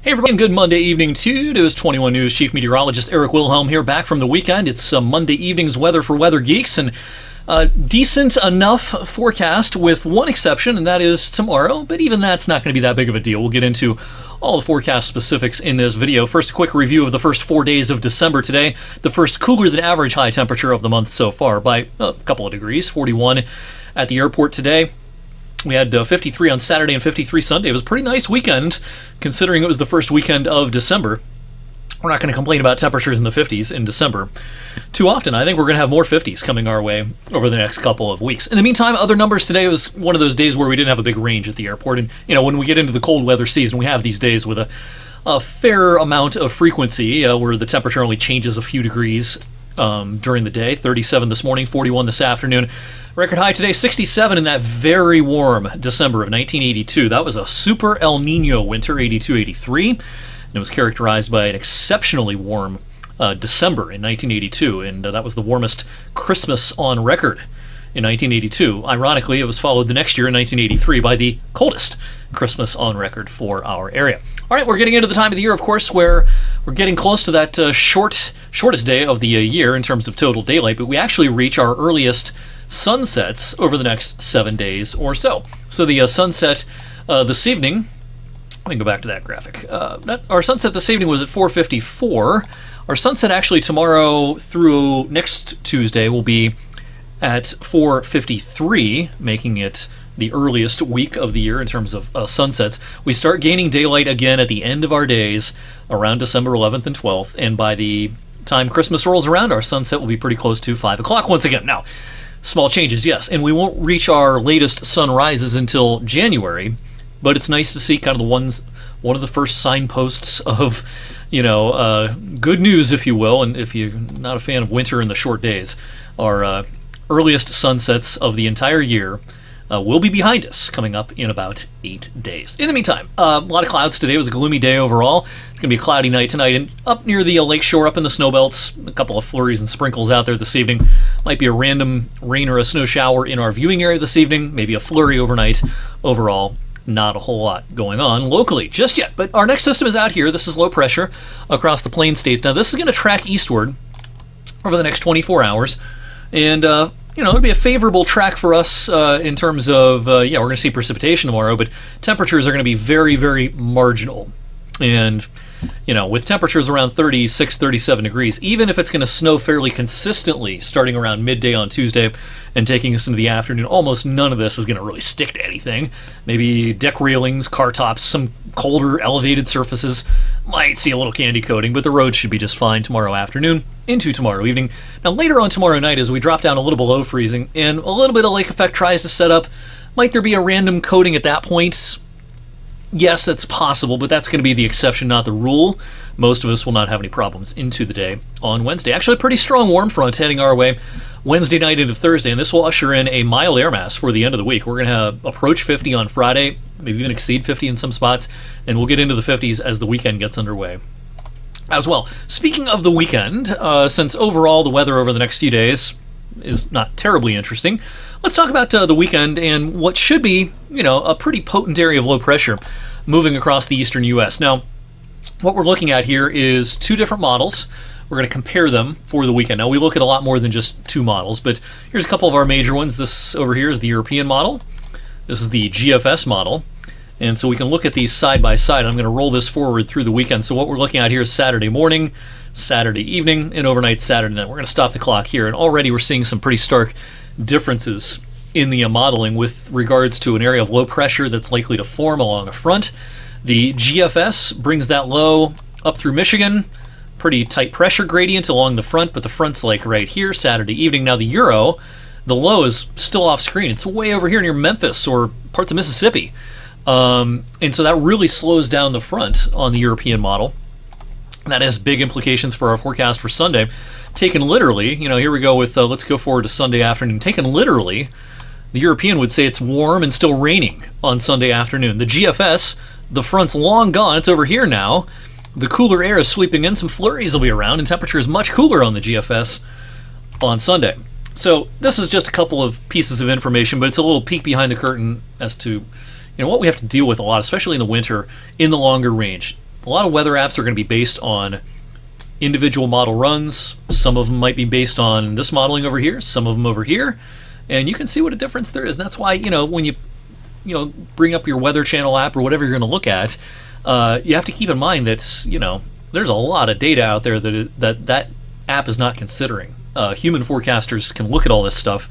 Hey everybody, and good Monday evening to News 21 News Chief Meteorologist Eric Wilhelm here, back from the weekend. It's Monday evening's weather for Weather Geeks, and decent enough forecast with one exception, and that is tomorrow, but even that's not going to be that big of a deal. We'll get into all the forecast specifics in this video. First, a quick review of the first 4 days of December today. The first cooler than average high temperature of the month so far by a couple of degrees, 41 at the airport today. We had 53 on Saturday and 53 Sunday. It was a pretty nice weekend, considering it was the first weekend of December. We're not going to complain about temperatures in the 50s in December too often. I think we're going to have more 50s coming our way over the next couple of weeks. In the meantime, other numbers today was one of those days where we didn't have a big range at the airport. And, when we get into the cold weather season, we have these days with a fair amount of frequency where the temperature only changes a few degrees during the day. 37 this morning, 41 this afternoon. Record high today, 67 in that very warm December of 1982. That was a super El Nino winter, 82-83. And it was characterized by an exceptionally warm December in 1982. And that was the warmest Christmas on record in 1982. Ironically, it was followed the next year in 1983 by the coldest Christmas on record for our area. All right, we're getting into the time of the year, of course, where we're getting close to that shortest day of the year in terms of total daylight, but we actually reach our earliest sunsets over the next 7 days or so. So the sunset this evening, let me go back to that graphic. Our sunset this evening was at 4:54. Our sunset actually tomorrow through next Tuesday will be at 4:53, making it the earliest week of the year in terms of sunsets. We start gaining daylight again at the end of our days around December 11th and 12th, and by the time Christmas rolls around, our sunset will be pretty close to 5 o'clock once again. Now, small changes, yes, and we won't reach our latest sunrises until January, but it's nice to see kind of one of the first signposts of, good news, if you will, and if you're not a fan of winter and the short days, our earliest sunsets of the entire year will be behind us, coming up in about 8 days. In the meantime, a lot of clouds today. It was a gloomy day overall. It's going to be a cloudy night tonight, and up near the lakeshore, up in the snow belts, a couple of flurries and sprinkles out there this evening. Might be a random rain or a snow shower in our viewing area this evening, maybe a flurry overnight. Overall, not a whole lot going on locally just yet. But our next system is out here. This is low pressure across the plain states. Now, this is going to track eastward over the next 24 hours, and it'll be a favorable track for us in terms of, we're going to see precipitation tomorrow, but temperatures are going to be very, very marginal. And, with temperatures around 36, 37 degrees, even if it's going to snow fairly consistently starting around midday on Tuesday and taking us into the afternoon, almost none of this is going to really stick to anything. Maybe deck railings, car tops, some colder elevated surfaces might see a little candy coating, but the roads should be just fine tomorrow afternoon into tomorrow evening. Now, later on tomorrow night, as we drop down a little below freezing and a little bit of lake effect tries to set up, might there be a random coating at that point? Yes, that's possible, but that's going to be the exception, not the rule. Most of us will not have any problems into the day on Wednesday. Actually, a pretty strong warm front heading our way Wednesday night into Thursday, and this will usher in a mild air mass for the end of the week. We're going to approach 50 on Friday, maybe even exceed 50 in some spots, and we'll get into the 50s as the weekend gets underway as well. Speaking of the weekend, since overall the weather over the next few days is not terribly interesting, let's talk about the weekend and what should be, a pretty potent area of low pressure moving across the eastern U.S. Now, what we're looking at here is two different models. We're going to compare them for the weekend. Now, we look at a lot more than just two models, but here's a couple of our major ones. This over here is the European model. This is the GFS model. And so we can look at these side by side. I'm going to roll this forward through the weekend. So what we're looking at here is Saturday morning, Saturday evening, and overnight Saturday night. We're going to stop the clock here. And already we're seeing some pretty stark differences in the modeling with regards to an area of low pressure that's likely to form along a front. The GFS brings that low up through Michigan. Pretty tight pressure gradient along the front, but the front's like right here, Saturday evening. Now the Euro, the low is still off screen. It's way over here near Memphis or parts of Mississippi. And so that really slows down the front on the European model. That has big implications for our forecast for Sunday. Taken literally, here we go with, let's go forward to Sunday afternoon. Taken literally, the European would say it's warm and still raining on Sunday afternoon. The GFS, the front's long gone. It's over here now. The cooler air is sweeping in. Some flurries will be around, and temperature is much cooler on the GFS on Sunday. So this is just a couple of pieces of information, but it's a little peek behind the curtain as to what we have to deal with a lot, especially in the winter, in the longer range. a lot of weather apps are going to be based on individual model runs. Some of them might be based on this modeling over here, some of them over here, and you can see what a difference there is. And that's why, when you bring up your Weather Channel app or whatever you're going to look at, you have to keep in mind that, there's a lot of data out there that app is not considering. Human forecasters can look at all this stuff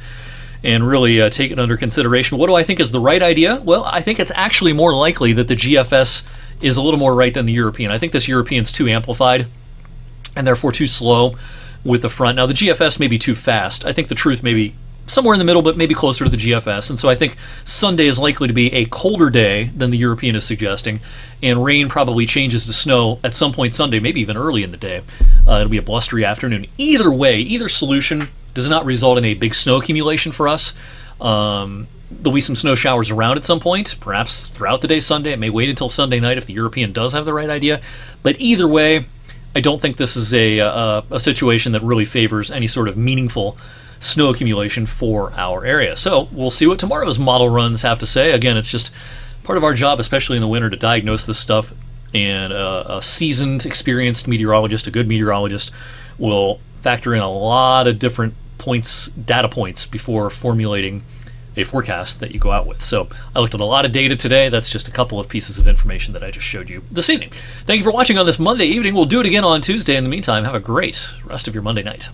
and really take it under consideration. What do I think is the right idea? Well, I think it's actually more likely that the GFS is a little more right than the European. I think this European's too amplified and therefore too slow with the front. Now, the GFS may be too fast. I think the truth may be somewhere in the middle, but maybe closer to the GFS. And so I think Sunday is likely to be a colder day than the European is suggesting, and rain probably changes to snow at some point Sunday, maybe even early in the day. It'll be a blustery afternoon. Either way, either solution does not result in a big snow accumulation for us. There'll be some snow showers around at some point, perhaps throughout the day Sunday. It may wait until Sunday night if the European does have the right idea. But either way, I don't think this is a situation that really favors any sort of meaningful snow accumulation for our area. So we'll see what tomorrow's model runs have to say. Again, it's just part of our job, especially in the winter, to diagnose this stuff. And a seasoned, experienced meteorologist, a good meteorologist, will factor in a lot of different data points before formulating a forecast that you go out with. So I looked at a lot of data today. That's just a couple of pieces of information that I just showed you this evening. Thank you for watching on this Monday evening. We'll do it again on Tuesday. In the meantime, have a great rest of your Monday night.